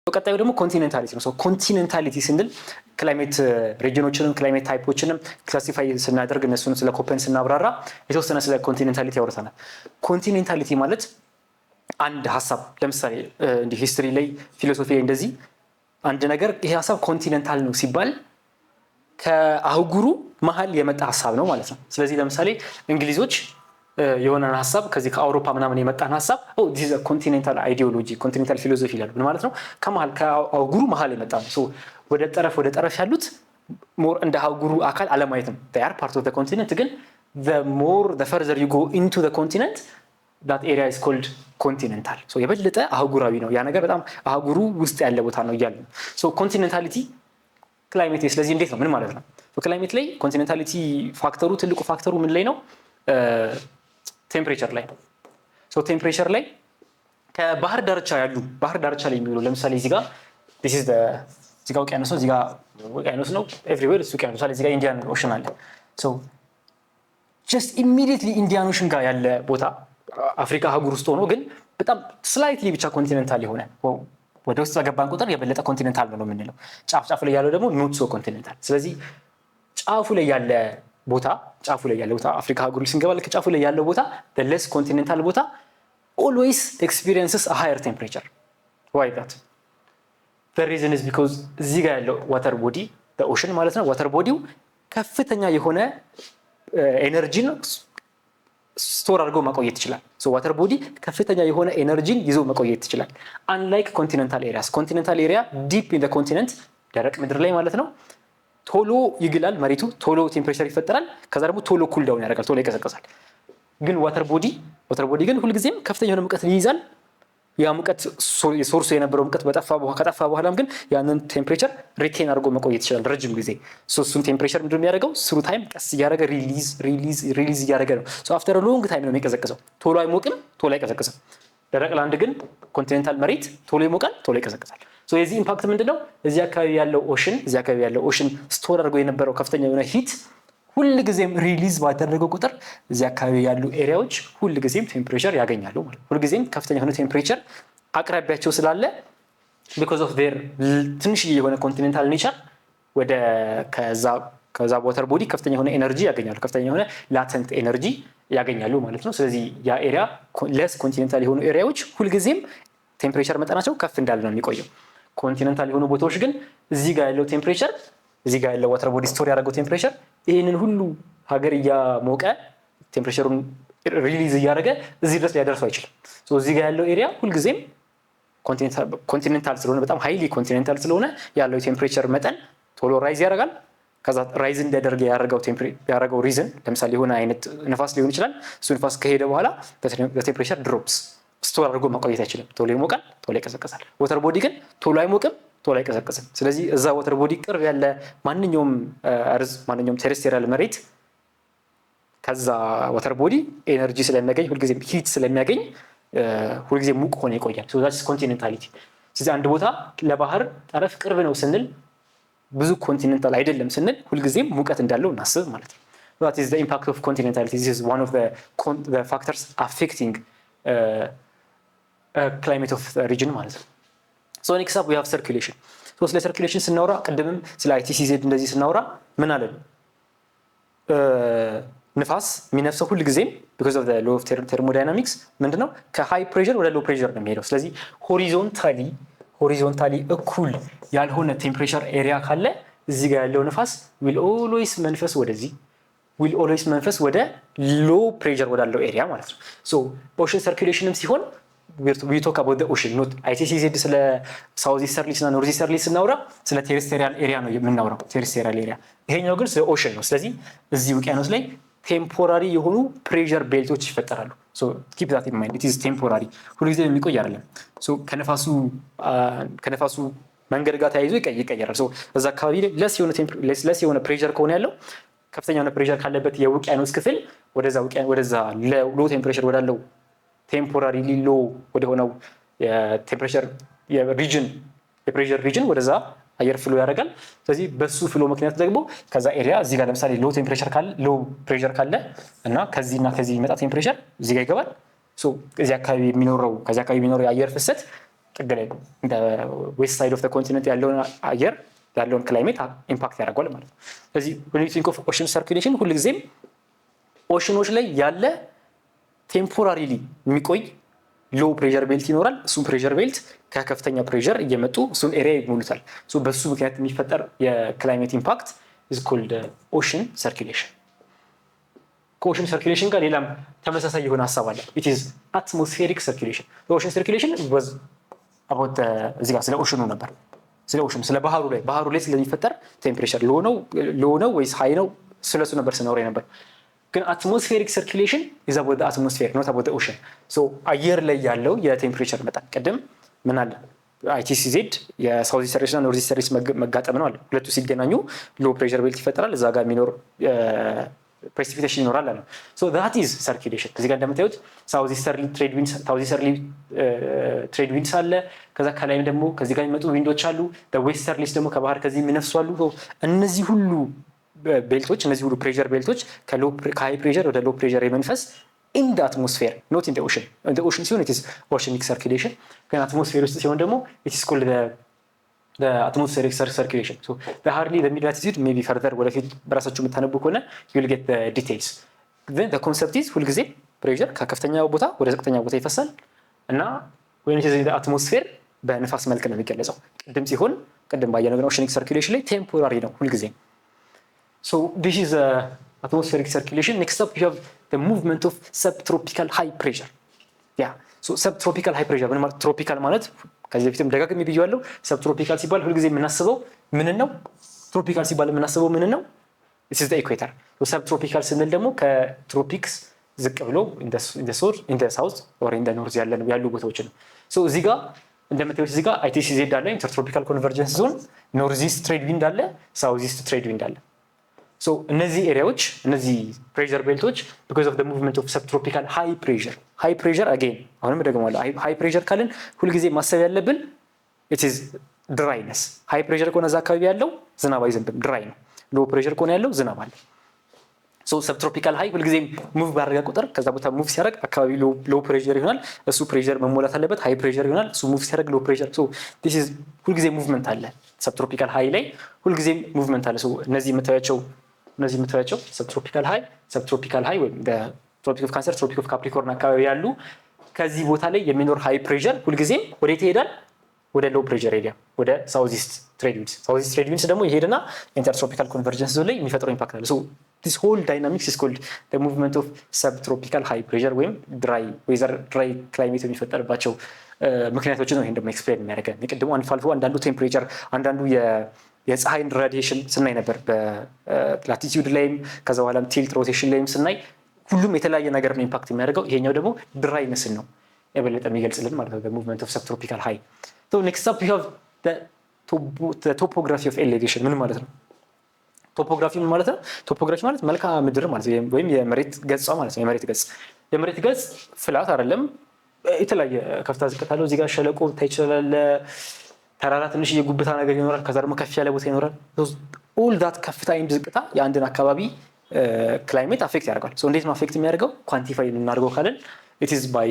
ቀጣዩ ደግሞ ኮንቲኔንታሊቲ ነው። ኮንቲኔንታሊቲ ስንል ክላይሜት ሪጅኖችንም ክላይሜት ታይፖችንም ክላሲፋይ ስናደርግ እነሱን ስለ ኮፐን ስናብራራ የተወሰነ ስለ ኮንቲኔንታሊቲ ያወርተናል። ኮንቲኔንታሊቲ ማለት አንድ ሀሳብ ለምሳሌ እንዲህ ሂስትሪ ላይ ፊሎሶፊ ላይ እንደዚህ አንድ ነገር ይሄ ሀሳብ ኮንቲኔንታል ነው ሲባል ከአህጉሩ መሀል የመጣ ሀሳብ ነው ማለት ነው። ስለዚህ ለምሳሌ እንግሊዞች የሆነን ሀሳብ ከዚህ ከአውሮፓ ምናምን የመጣን ሀሳብ ዲስ ኢዝ ኮንቲኔንታል አይዲዮሎጂ ኮንቲኔንታል ፊሎሶፊ ይላሉ። ምን ማለት ነው? ከመሀል ከአህጉሩ መሀል የመጣ ነው። ወደ ጠረፍ ያሉት ሞር እንደ አህጉሩ አካል አለማየትም they are part of the continent ግን the further you go into the continent that area is called continental የበለጠ አህጉራዊ ነው ያ ነገር በጣም አህጉሩ ውስጥ ያለ ቦታ ነው እያሉ ኮንቲኔንታሊቲ ክላይሜት ስለዚህ እንዴት ነው ምን ማለት ነው? በክላይሜት ላይ ኮንቲኔንታሊቲ ፋክተሩ ትልቁ ፋክተሩ ምን ላይ ነው? ቴምፕሬቸር ላይ ነው። ቴምፕሬቸር ላይ ከባህር ዳርቻ ላይ የሚውሉ ለምሳሌ እዚህ ጋር this is እዚህ ጋር ውቅያኖስ ነው እዚህ ጋር ውቅያኖስ ነው everywhere እሱ ውቅያኖስ አለ እዚህ ጋር ኢንዲያን ኦሽን አለ just immediately ኢንዲያን ኦሽን ጋር ያለ ቦታ አፍሪካ አህጉር ውስጥ ሆኖ ግን በጣም ስላይትሊ ብቻ ኮንቲኔንታል የሆነ ወደ ውስጥ በገባን ቁጥር የበለጠ ኮንቲኔንታል ነው የምንለው። ጫፍ ላይ ያለው ደግሞ ኖት ሶ ኮንቲኔንታል። ስለዚህ ጫፉ ላይ ያለ ቦታ አፍሪካ አህጉር ሲንገባ ልክ ጫፉ ላይ ያለው ቦታ the less continental ቦታ always experiences a higher temperature. Why that? The reason is because እዚህ ጋር ያለው water body the ocean ማለት ነው water bodyው ከፍተኛ የሆነ ኤነርጂን ስቶር አድርጎ ማቆየት ይችላል። ዋተር ቦዲ ከፍተኛ የሆነ ኤነርጂን ይዞ መቆየት ይችላል። አንላይክ ኮንቲኔንታል ኤሪያስ ኮንቲኔንታል ኤሪያ ዲፕ ኢን ዘ ኮንቲኔንት ደረቅ ምድር ላይ ማለት ነው ቶሎ ይግላል መሬቱ ቶሎ ቴምፕሬቸር ይፈጠራል ከዛ ደግሞ ቶሎ ኩል ዳውን ያደርጋል ቶሎ ይቀዘቅዛል። ግን ዋተር ቦዲ ግን ሁልጊዜም ከፍተኛ የሆነ ሙቀት ይይዛል። ያ ሙቀት ሶርሱ የነበረው ሙቀት ከጠፋ በኋላም ግን ያንን ቴምፕሬቸር ሪቴን አድርጎ መቆየት ይችላል ረጅም ጊዜ። እሱን ቴምፕሬቸር ምንድነው የሚያደርገው? ስሩ ታይም ቀስ እያደረገ ሪሊዝ እያደረገ ነው። አፍተር ሎንግ ታይም ነው የሚቀዘቅዘው። ቶሎ አይሞቅም፣ ቶሎ አይቀዘቅዝም። ደረቅ ላንድ ግን ኮንቲኔንታል መሬት ቶሎ ይሞቃል፣ ቶሎ ይቀዘቅዛል። የዚህ ኢምፓክት ምንድነው? እዚህ አካባቢ ያለው ኦሽን ስቶር አድርጎ የነበረው ከፍተኛ የሆነ ሂት ሁልጊዜም ሪሊዝ ባደረገው ቁጥር እዚህ አካባቢ ያሉ ኤሪያዎች ሁልጊዜም ቴምፕሬቸር ያገኛሉ ማለት ነው። ሁልጊዜም ከፍተኛ የሆነ ቴምፕሬቸር አቅራቢያቸው ስላለ because of their ትንሽ የሆነ ኮንቲኔንታል ኔቸር ወደ ከዛ ዋተር ቦዲ ከፍተኛ የሆነ ኤነርጂ ያገኛሉ፣ ከፍተኛ የሆነ ላተንት ኤነርጂ ያገኛሉ ማለት ነው። ስለዚህ ያ ኤሪያ ለስ ኮንቲኔንታል የሆኑ ኤሪያዎች ሁልጊዜም ቴምፕሬቸር መጠናቸው ከፍ እንዳለ ነው የሚቆየው። ኮንቲኔንታል የሆኑ ቦታዎች ግን እዚህ ጋር ያለው ቴምፕሬቸር እዚህ ጋር ያለው ዋተር ቦዲ ስቶር ያደረገው ቴምፕሬቸር ይህንን ሁሉ ሀገር እያሞቀ ቴምፕሬቸሩን ሪሊዝ እያደረገ እዚህ ድረስ ሊያደርሰው አይችልም። እዚህ ጋር ያለው ኤሪያ ሁልጊዜም ኮንቲኔንታል ስለሆነ በጣም ሃይሊ ኮንቲኔንታል ስለሆነ ያለው የቴምፕሬቸር መጠን ቶሎ ራይዝ ያደርጋል። ከዛ ራይዝ እንዲያደርግ ያደረገው ሪዝን ለምሳሌ የሆነ አይነት ነፋስ ሊሆን ይችላል። እሱ ነፋስ ከሄደ በኋላ ቴምፕሬቸር ድሮፕስ ስቶር አድርጎ ማቆየት አይችልም። ቶሎ ይሞቃል፣ ቶሎ ይቀዘቅዛል። ዋተር ቦዲ ግን ቶሎ አይሞቅም፣ ቶሎ አይቀዘቅዝም። ስለዚህ እዛ ዋተር ቦዲ ቅርብ ያለ ማንኛውም ቴሬስትሪያል መሬት ከዛ ዋተር ቦዲ ኤነርጂ ስለሚያገኝ ሁልጊዜ ሂት ስለሚያገኝ ሁልጊዜ ሙቅ ሆነ ይቆያል። that's ኮንቲኔንታሊቲ። ስለዚህ አንድ ቦታ ለባህር ጠረፍ ቅርብ ነው ስንል ብዙ ኮንቲኔንታል አይደለም ስንል ሁልጊዜም ሙቀት እንዳለው እናስብ ማለት ነው። that is the impact of continentality. This is one of the factors affecting climate of the region ማለት ነው። next up we have circulation. ስለ circulation ስናወራ ቅድምም ስለ ITCZ እንደዚህ ስናወራ ምን አለን? ንፋስ የሚነፍሰው ሁልጊዜም because of the law of thermodynamics ምንድነው ከሃይ ፕሬሸር ወደ ሎው ፕሬሸር ነው የሚሄደው። ስለዚህ ሆሪዞንታሊ እኩል ያልሆነ ቴምፕሬቸር ኤሪያ ካለ እዚህ ጋር ያለው ንፋስ will always መንፈስ ወደ ሎው ፕሬሸር ወዳለው ኤሪያ ማለት ነው። ኦሽን ሰርኩሌሽንም ሲሆን we talk about the ocean not ITCZ ስለ ሳውዝ ኢስተርሊ እና ኖርዝ ኢስተርሊ ስናወራ ስለ ቴሬስትሪያል ኤሪያ ነው የምናወራው። ቴሬስትሪያል ኤሪያ ይሄኛው ግን ስለ ኦሽን ነው። ስለዚህ እዚህ ውቅያኖስ ላይ ቴምፖራሪ የሆኑ ፕሬሸር ቤልቶች ይፈጠራሉ። keep that in mind, it is temporary ሁልጊዜ የሚቆይ አይደለም። ከነፋሱ መንገድ ጋር ተያይዞ ይቀየራል። እዛ አካባቢ ለስ የሆነ ፕሬሸር ከሆነ ያለው ከፍተኛ የሆነ ፕሬሸር ካለበት የውቅያኖስ ክፍል ወደዛ ሎ ቴምፕሬቸር ወዳለው ቴምፖራሪ ሎ ወደ ሆነው የቴምፕሬቸር የፕሬሸር ሪጅን ወደዛ አየር ፍሎ ያደርጋል። ስለዚህ በሱ ፍሎ ምክንያት ደግሞ ከዛ ኤሪያ እዚህ ጋር ለምሳሌ ሎ ፕሬሸር ካለ እና ከዚህና ከዚህ የሚመጣ ቴምፕሬቸር እዚህ ጋር ይገባል። ከዚህ አካባቢ የሚኖረው የአየር ፍሰት ጥግ ላይ እንደ ዌስት ሳይድ ኦፍ ዘ ኮንቲኔንት ያለውን አየር ያለውን ክላይሜት ኢምፓክት ያደርጋል ማለት ነው። ስለዚህ when you think of ocean circulation ሁልጊዜም ኦሽኖች ላይ ያለ ቴምፖራሪሊ የሚቆይ ሎ ፕሬሸር ቤልት ይኖራል። እሱም ፕሬሸር ቤልት ከከፍተኛ ፕሬሸር እየመጡ እሱን ኤሪያ ይሞሉታል። በሱ ምክንያት የሚፈጠር የክላይሜት ኢምፓክት is called ocean circulation። ከኦሽን ሰርኩሌሽን ጋር ሌላም ተመሳሳይ የሆነ ሀሳብ አለ። it is atmospheric circulation። ocean circulation was about እዚህ ጋር ስለ ኦሽኑ ነበር፣ ስለ ኦሽኑ ስለ ባህሩ ላይ ስለሚፈጠር ቴምፕሬቸር ሎ ነው ወይስ ሃይ ነው ስለሱ ነበር ስናወራ ነበር። ግን atmospheric circulation is about the atmosphere not about the ocean። አየር ላይ ያለው የቴምፕሬቸር መጠን ቅድም ምን አለ ITCZ የሳውዝ ኢስተርሊስ እና ኖርዝ ኢስተርሊስ መጋጠም ነው አለ። ሁለቱ ሲገናኙ ሎ ፕሬሸር ቤልት ይፈጠራል። እዛ ጋር የሚኖር ፕሬሲፒቴሽን ይኖራል አለ። that is circulation። እዚህ ጋር እንደምታዩት ሳውዝ ኢስተርሊ ትሬድ ዊንድስ አለ። ከዛ ከላይም ደግሞ ከዚህ ጋር የሚመጡ ዊንዶች አሉ። ዌስተርሊስ ደግሞ ከባህር ከዚህ የሚነፍሱ አሉ። እነዚህ ሁሉ ቤልቶች እነዚህ ሁሉ ፕሬሸር ቤልቶች ከሃይ ፕሬሸር ወደ ሎ ፕሬሸር የመንፈስ in the atmosphere not in the ocean። in the ocean ሲሆን it is oceanic circulation። ግን atmosphere ውስጥ ሲሆን ደግሞ it is called the atmospheric circulation። the hardly the mid latitude maybe further ወደፊት በራሳችሁ የምታነቡ ከሆነ you will get the details። then the concept is ሁልጊዜ ፕሬሸር ከከፍተኛው ቦታ ወደ ዝቅተኛው ቦታ ይፈሳል እና when it is in the atmosphere በንፋስ መልክ ነው የሚገለጸው። ቅድም ባየነው ግን oceanic circulation ላይ ቴምፖራሪ ነው ሁልጊዜ። this is atmospheric circulation። next up you have the movement of subtropical high pressure። subtropical high pressure ምን ማለት ትሮፒካል ማለት ከዚህ በፊትም ደጋግሜ ብያለሁ። subtropical ሲባል ሁልጊዜ የምናስበው ምን ነው? ትሮፒካል ሲባል የምናስበው ምን ነው? this is the equator። subtropical ስንል ደግሞ ከትሮፒክስ ዝቅ ብሎ in the south or in the north ያሉ ቦታዎች ነው። እዚህ ጋር እንደምታዩት እዚህ ጋር ITCZ አለ ኢንተርትሮፒካል ኮንቨርጀንስ ዞን፣ ኖርዝ ኢስት ትሬድ ዊንድ አለ፣ ሳውዝ ኢስት ትሬድ ዊንድ አለ። እነዚህ ኤሪያዎች እነዚህ ፕሬሸር ቤልቶች because of the movement of subtropical high pressure again አሁንም ደግሞዋለሁ high pressure ካልን ሁልጊዜ ማሰብ ያለብን it is dryness። high pressure ከሆነ እዛ አካባቢ ያለው ዝናብ አይዘንብም ድራይ ነው። low pressure ከሆነ ያለው ዝናብ አለ። subtropical high ሁልጊዜ ሙቭ ባደረገ ቁጥር ከዛ ቦታ ሙቭ ሲያደርግ አካባቢ low pressure ይሆናል። እሱ ፕሬሸር መሞላት አለበት። high pressure ይሆናል። እሱ ሙቭ ሲያደርግ low pressure this is ሁልጊዜ ሙቭመንት አለ። subtropical high ላይ ሁልጊዜ ሙቭመንት አለ። እነዚህ የምታዩቸው subtropical high ወይም ትሮፒክ ኦፍ ካንሰር ትሮፒክ ኦፍ ካፕሪኮርን አካባቢ ያሉ ከዚህ ቦታ ላይ የሚኖር ሃይ ፕሬሸር ሁልጊዜ ወዴት ይሄዳል? ወደ ሎው ፕሬሸር ኤሪያ ወደ ሳውዝ ኢስት ትሬድ ዊንድስ ደግሞ ይሄድና ኢንተርትሮፒካል ኮንቨርጀንስ ዞን ላይ የሚፈጥረው ኢምፓክት አለ። this whole dynamics is called the movement of subtropical high pressure ወይም ድራይ ክላይሜት የሚፈጠርባቸው ምክንያቶች ነው። ይሄን ደግሞ ኤክስፕሌን የሚያደርገን የቅድሙ አልፎ አንዳንዱ ቴምፕሬቸር አንዳንዱ የፀሐይን ራዲዬሽን ስናይ ነበር በላቲቲዩድ ላይም ከዛ በኋላም ቲልት ሮቴሽን ላይም ስናይ ሁሉም የተለያየ ነገር ነው ኢምፓክት የሚያደርገው። ይሄኛው ደግሞ ድራይነስን ነው የበለጠ የሚገልጽልን ማለት ነው። the movement of subtropical high። next up you have the topography of elevation። ምን ማለት ነው? ቶፖግራፊ ምን ማለት ነው? ቶፖግራፊ ማለት መልክዓ ምድር ማለት ነው ወይም የመሬት ገጽ ማለት ነው። የመሬት ገጽ ፍላት አይደለም፣ የተለያየ ከፍታ ዝቅታ አለው። እዚህ ጋር ሸለቆ ታይችላል፣ ተራራ ትንሽ የጉብታ ነገር ይኖራል፣ ከዛ ደግሞ ከፍ ያለ ቦታ ይኖራል። all that ከፍታ and ዝቅታ የአንድን አካባቢ ክላይሜት አፌክት ያደርጋል። እንዴት ነው አፌክት የሚያደርገው? ኳንቲፋይ እናድርገው ካለን it is by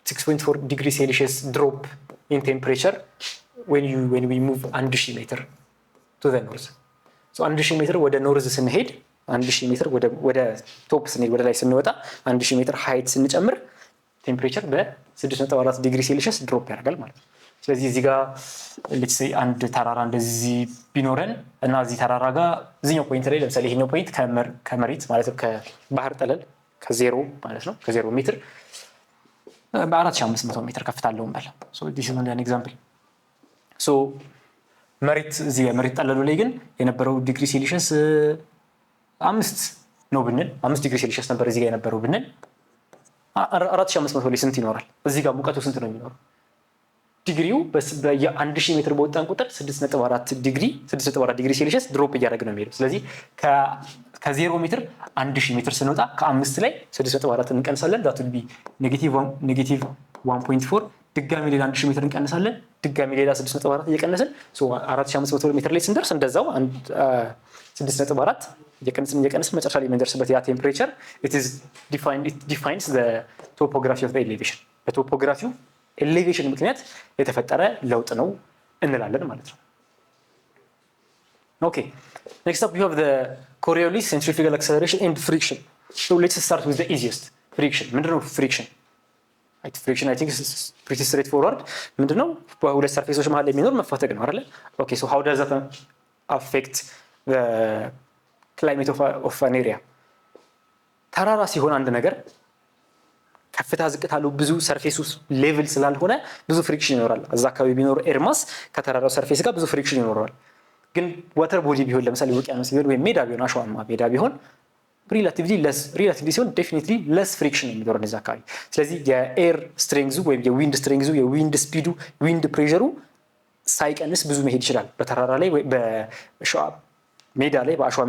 6.4 ዲግሪ ሴልሺየስ ድሮፕ in temperature when we move 1000 ሜትር to the north። 1000 ሜትር ወደ ኖርዝ ስንሄድ 1000 ሜትር ወደ ቶፕ ስንሄድ ወደ ላይ ስንወጣ 1000 ሜትር ሃይት ስንጨምር ቴምፕሬቸር በ6.4 ዲግሪ ሴልሺየስ ድሮፕ ያደርጋል ማለት ነው። ስለዚህ እዚህ ጋር let's say አንድ ተራራ እንደዚህ ቢኖረን እና እዚህ ተራራ ጋር እዚህኛው ፖይንት ላይ ለምሳሌ ይሄኛው ፖይንት ከመሬት ማለት ከባህር ጠለል ከዜሮ ማለት ነው ከዜሮ ሜትር በ4500 ሜትር ከፍታ አለው ማለት ነው። this is an example። መሬት እዚህ መሬት ጠለሉ ላይ ግን የነበረው ዲግሪ ሴልሺየስ 5 ነው ብንል 5 ዲግሪ ሴልሺየስ ነበር እዚህ ጋር የነበረው ብንል 4500 ላይ ስንት ይኖራል? እዚህ ጋር ሙቀቱ ስንት ነው የሚኖረው? ዲግሪው በየ1000 ሜትር በወጣን ቁጥር 6.4 ዲግሪ ሴልሺየስ ድሮፕ እያደረገ ነው የሚሄደው። ስለዚህ ከ0 ሜትር 1000 ሜትር ስንወጣ ከ5 ላይ 6.4 እንቀንሳለን። that will be -1.4 ድጋሚ ሌላ 1000 ሜትር እንቀንሳለን። ድጋሚ ሌላ 6.4 እየቀነስን 4500 ሜትር ላይ ስንደርስ እንደዛው 6.4 እየቀነስን መጨረሻ ላይ የምንደርስበት ያ ቴምፕሬቸር it defines the topography of the elevation። በቶፖግራፊው ኤሌቬሽን ምክንያት የተፈጠረ ለውጥ ነው እንላለን ማለት ነው። ኦኬ next up you have the Coriolis, centrifugal acceleration and friction. So let's start with the easiest. friction ምንድነው friction? friction I think is pretty straightforward. ምንድነው በሁለት ሰርፌሶች መሃል የሚኖር መፋተግ ነው አይደል? Okay, so how does that affect the climate of an area? ተራራ ሲሆን አንድ ነገር ከፍታ ዝቅታ አለው ብዙ ሰርፌስ ውስጥ ሌቭል ስላልሆነ ብዙ ፍሪክሽን ይኖራል። እዛ አካባቢ ቢኖር ኤርማስ ከተራራው ሰርፌስ ጋር ብዙ ፍሪክሽን ይኖራል። ግን ዋተር ቦዲ ቢሆን ለምሳሌ ውቅያኖስ ቢሆን ወይ ሜዳ ቢሆን አሸዋማ ሜዳ ቢሆን ሪላቲቭሊ ሲሆን ዴፊኒትሊ ለስ ፍሪክሽን የሚኖረው እዛ አካባቢ። ስለዚህ የኤር ስትሬንግዙ ወይም የዊንድ ስትሬንግዙ የዊንድ ስፒዱ ዊንድ ፕሬሸሩ ሳይቀንስ ብዙ መሄድ ይችላል በተራራ ላይ ወይ በአሸዋ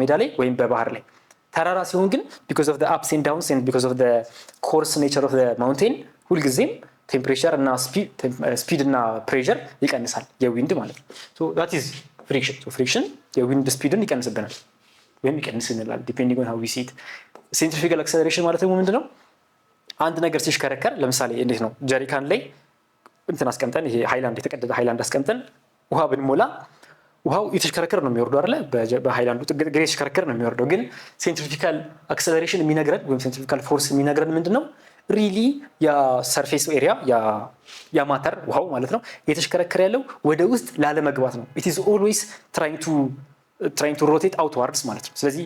ሜዳ ላይ ወይም በባህር ላይ። ተራራ ሲሆን ግን because of the ups and downs and because of the coarse nature of the mountain ሁልጊዜም ቴምፕሬቸር እና ስፒድ እና ፕሬሸር ይቀንሳል የዊንድ ማለት ነው። so that is friction. so friction የዊንድ ስፒድን ይቀንስብናል ወይም ይቀንስ እንላለን depending on how we see it. centrifugal acceleration ማለት ደግሞ ምንድነው? አንድ ነገር ሲሽከረከር ለምሳሌ እንዴት ነው ጀሪካን ላይ እንትን አስቀምጠን ይሄ ሃይላንድ የተቀደደ ሃይላንድ አስቀምጠን ውሃ ብንሞላ ውሃው የተሽከረከረ ነው የሚወርደው አይደለ? በሃይላንዱ ጥግ የተሽከረከረ ነው የሚወርደው። ግን ሴንትሪፊካል አክሰለሬሽን የሚነግረን ወይም ሴንትሪፊካል ፎርስ የሚነግረን ምንድነው? ሪሊ የሰርፌስ ኤሪያ ያ ማተር ውሃው ማለት ነው የተሽከረከረ ያለው ወደ ውስጥ ላለመግባት ነው። it is always trying to rotate outwards ማለት ነው። ስለዚህ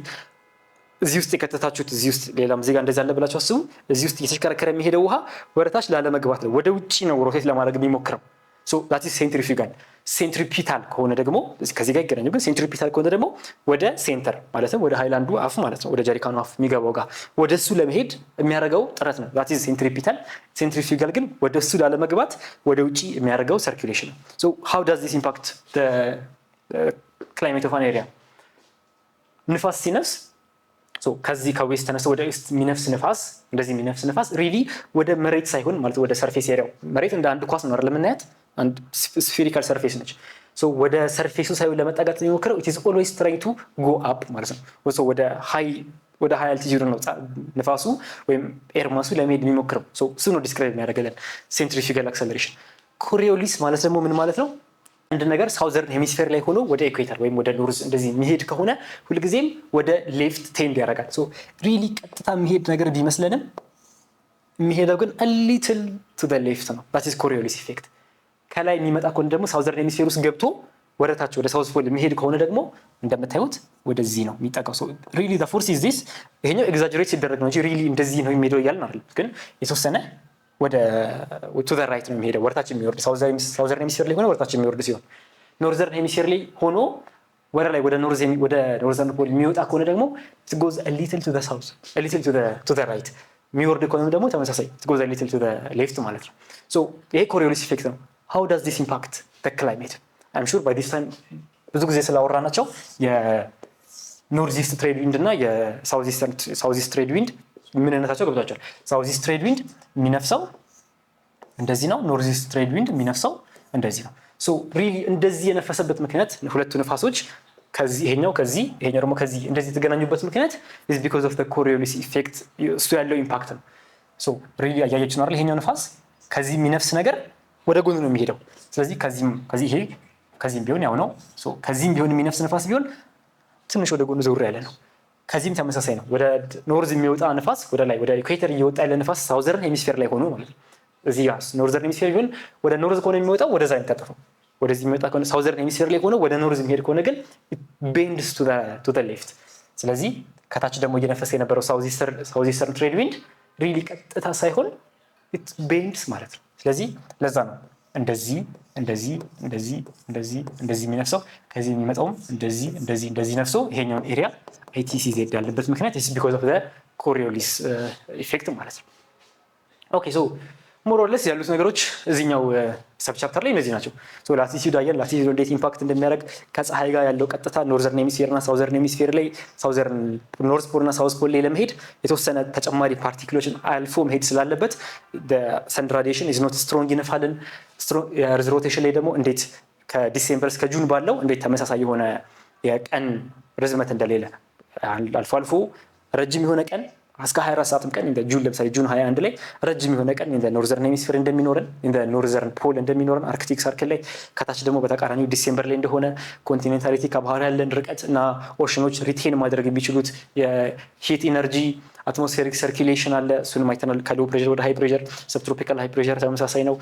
እዚህ ውስጥ የከተታችሁት እዚህ ውስጥ ሌላም ዜጋ እንደዛ አለ ብላችሁ አስቡ። እዚህ ውስጥ የተሽከረከረ የሚሄደው ውሃ ወደታች ላለመግባት ነው፣ ወደ ውጪ ነው ሮቴት ለማድረግ የሚሞክረው። so that is centrifugal. ሴንትሪፒታል ከሆነ ደግሞ ከዚህ ጋር ይገናኙ። ግን ሴንትሪፒታል ከሆነ ደግሞ ወደ ሴንተር ማለትም ወደ ሃይላንዱ አፍ ማለት ነው ወደ ጀሪካኑ አፍ የሚገባው ጋር ወደሱ ለመሄድ የሚያደርገው ጥረት ነው። that is centripetal. ሴንትሪፊጋል ግን ወደሱ ላለመግባት ወደ ውጪ የሚያደርገው ሰርኩሌሽን ነው። so how does this impact the climate of an area? ንፋስ ሲነፍስ ከዚህ ከዌስት ተነስቶ ወደ ኢስት የሚነፍስ ንፋስ እንደዚህ የሚነፍስ ንፋስ ሪሊ ወደ መሬት ሳይሆን ማለት ወደ ሰርፌስ ኤሪያው መሬት እንደ አንድ ኳስ ነው አይደል የምናያት አንድ ስፌሪካል ሰርፌስ ነች። ወደ ሰርፌሱ ሳይሆን ለመጣጋት የሚሞክረው it is always trying to go up ማለት ነው። ወደ ሃይ አልቲቲዩድ ነው ንፋሱ ወይም ኤር ማሱ ለመሄድ የሚሞክረው። እሱ ነው ዲስክራይብ የሚያደርገን ሴንትሪፊጋል አክሰለሬሽን። ኮሪዮሊስ ማለት ደግሞ ምን ማለት ነው? አንድ ነገር ሳውዘርን ሄሚስፌር ላይ ሆኖ ወደ ኢኩዌተር ወይም ወደ ኖርዝ እንደዚህ የሚሄድ ከሆነ ሁልጊዜም ወደ ሌፍት ቴንድ ያደርጋል። ሪሊ ቀጥታ የሚሄድ ነገር ቢመስለንም የሚሄደው ግን a little to the left ነው። that is Coriolis effect። ከላይ የሚመጣ ከሆነ ደግሞ ሳውዘርን ሄሚስፌር ውስጥ ገብቶ ወደታች ወደ ሳውዝ ፖል የሚሄድ ከሆነ ደግሞ እንደምታዩት ወደዚህ ነው የሚጠቃው። ሪሊ the force is this። ይሄኛው ኤግዛጀሬት ሲደረግ ነው እንጂ ሪሊ እንደዚህ ነው የሚሄደው እያልን አይደል። ግን የተወሰነ ወደ to the right ነው የሚሄደው ወደታች የሚወርድ ሳውዘርን ሄሚስፌር ላይ ሆነ ወደታች የሚወርድ ሲሆን ኖርዘርን ሄሚስፌር ላይ ሆኖ ወደ ላይ ወደ ኖርዘርን ፖል የሚወጣ ከሆነ ደግሞ it goes a little to the south a little to the right የሚወርድ ከሆነ ደግሞ ተመሳሳይ it goes a little to the left ማለት ነው። ይሄ ኮሪዮሊስ ኢፌክት ነው። how does this impact the climate? I'm sure by this time ብዙ ጊዜ ስላወራናቸው የኖርዝ ኢስት ትሬድ ዊንድ እና የሳውዝ ኢስት ትሬድ ዊንድ ምንነታቸው ገብቷቸዋል። ሳውዝ ኢስት ትሬድ ዊንድ የሚነፍሰው እንደዚህ ነው። ኖርዝ ኢስት ትሬድ ዊንድ የሚነፍሰው እንደዚህ ነው። ሪሊ እንደዚህ የነፈሰበት ምክንያት ሁለቱ ነፋሶች ይሄኛው ደግሞ ከዚህ እንደዚህ የተገናኙበት ምክንያት is because of the Coriolis effect። እሱ ያለው ኢምፓክት ነው። ሪሊ አያያችሁ ነው አይደል? ይሄኛው ነፋስ ከዚህ የሚነፍስ ነገር ወደ ጎን ነው የሚሄደው። ስለዚህ ከዚህም ቢሆን ያው ነው። ከዚህም ቢሆን የሚነፍስ ነፋስ ቢሆን ትንሽ ወደ ጎን ዞር ያለ ነው። ከዚህም ተመሳሳይ ነው። ወደ ኖርዝ የሚወጣ ነፋስ ወደ ላይ ወደ ኢኩዌተር እየወጣ ያለ ነፋስ ሳውዘርን ሄሚስፌር ላይ ሆኖ ማለት ነው። እዚህ ጋር ኖርዘርን ሄሚስፌር ቢሆን ወደ ኖርዝ ከሆነ የሚወጣው ወደዛ የሚታጠፈው፣ ወደዚህ የሚወጣ ከሆነ ሳውዘርን ሄሚስፌር ላይ ሆኖ ወደ ኖርዝ የሚሄድ ከሆነ ግን ቤንድስ ቱ ዘ ሌፍት። ስለዚህ ከታች ደግሞ እየነፈሰ የነበረው ሳውዝ ኢስተርን ትሬድ ዊንድ ሪሊ ቀጥታ ሳይሆን ኢት ቤንድስ ማለት ነው። ስለዚህ ለዛ ነው እንደዚህ የሚነፍሰው ከዚህ የሚመጣውም እንደዚህ ነፍሶ ይሄኛውን ኤሪያ ITCZ ያለበት ምክንያት is because of the Coriolis effect ማለት ነው። ኦኬ ሞር ኦር ሌስ ያሉት ነገሮች እዚህኛው ሰብ ቻፕተር ላይ እነዚህ ናቸው። ላቲቲዩድ አየን። ላቲቲዩድ እንዴት ኢምፓክት እንደሚያደርግ ከፀሐይ ጋር ያለው ቀጥታ ኖርዘርን ሄሚስፌር እና ሳውዘርን ሄሚስፌር ላይ ኖርዝ ፖል እና ሳውዝ ፖል ላይ ለመሄድ የተወሰነ ተጨማሪ ፓርቲክሎችን አልፎ መሄድ ስላለበት ሰን ራዲዬሽን ኢዝ ኖት ስትሮንግ ይነፋልን። የእርዝ ሮቴሽን ላይ ደግሞ እንዴት ከዲሴምበር እስከ ጁን ባለው እንዴት ተመሳሳይ የሆነ የቀን ርዝመት እንደሌለ አልፎ አልፎ ረጅም የሆነ ቀን እስከ 24 ሰዓትም ቀን እንደ ጁን ለምሳሌ ጁን 21 ላይ ረጅም የሆነ ቀን እንደ ኖርዘርን ሄሚስፌር እንደሚኖረን እንደ ኖርዘርን ፖል እንደሚኖረን አርክቲክ ሰርክል ላይ ከታች ደግሞ በተቃራኒው ዲሴምበር ላይ እንደሆነ ኮንቲኔንታሊቲ ከባህር ያለን ርቀት እና ኦሽኖች ሪቴን ማድረግ የሚችሉት የሂት ኢነርጂ አትሞስፌሪክ ሰርኩሌሽን አለ። እሱንም አይተናል። ከሎ ፕሬሸር ወደ ሃይ ፕሬሸር ሰብትሮፒካል ሃይ ፕሬሸር ተመሳሳይ ነው።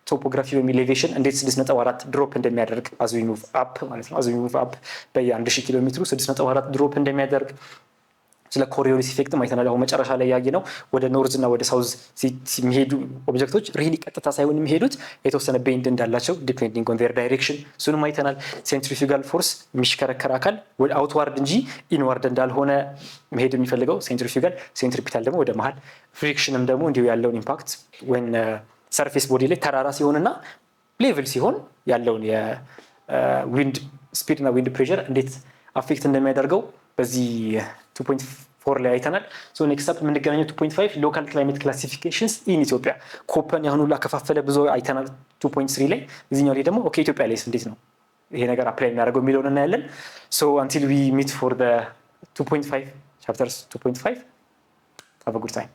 ቶፖግራፊ ወይም ኤሌቬሽን እንዴት 6.4 ድሮፕ እንደሚያደርግ አዝ ዊ ሙቭ አፕ ማለት ነው። አዝ ዊ ሙቭ አፕ በየ1000 ኪሎ ሜትሩ 6.4 ድሮፕ እንደሚያደርግ ስለ ኮሪዮሊስ ኢፌክትም አይተናል። አሁን መጨረሻ ላይ ያየ ነው። ወደ ኖርዝ እና ወደ ሳውዝ የሚሄዱ ኦብጀክቶች ሪሊ ቀጥታ ሳይሆን የሚሄዱት የተወሰነ ቤንድ እንዳላቸው ዲፔንዲንግ ኦን ዜር ዳይሬክሽን እሱንም አይተናል። ሴንትሪፊጋል ፎርስ የሚሽከረከር አካል ወደ አውትዋርድ እንጂ ኢንዋርድ እንዳልሆነ መሄድ የሚፈልገው ሴንትሪፊጋል፣ ሴንትሪፒታል ደግሞ ወደ መሀል። ፍሪክሽንም ደግሞ እንዲሁ ያለውን ኢምፓክት ወይም ሰርፌስ ቦዲ ላይ ተራራ ሲሆንና ሌቭል ሲሆን ያለውን የዊንድ ስፒድ እና ዊንድ ፕሬሸር እንዴት አፌክት እንደሚያደርገው በዚህ 2.4 ላይ አይተናል። ሶ ኔክስት አፕ የምንገናኘው 2.5 ሎካል ክላይሜት ክላሲፊኬሽንስ ኢን ኢትዮጵያ ኮፐን ያሁን ሁሉ አከፋፈለ ብዙ አይተናል 2.3 ላይ። እዚህኛው ላይ ደግሞ ኦኬ ኢትዮጵያ ላይስ እንዴት ነው ይሄ ነገር አፕላይ የሚያደርገው የሚለውን እናያለን። ሶ አንቲል ዊ ሚት ፎር ዘ 2.5 ቻፕተርስ 2.5 ሃቭ አ ጉድ ታይም።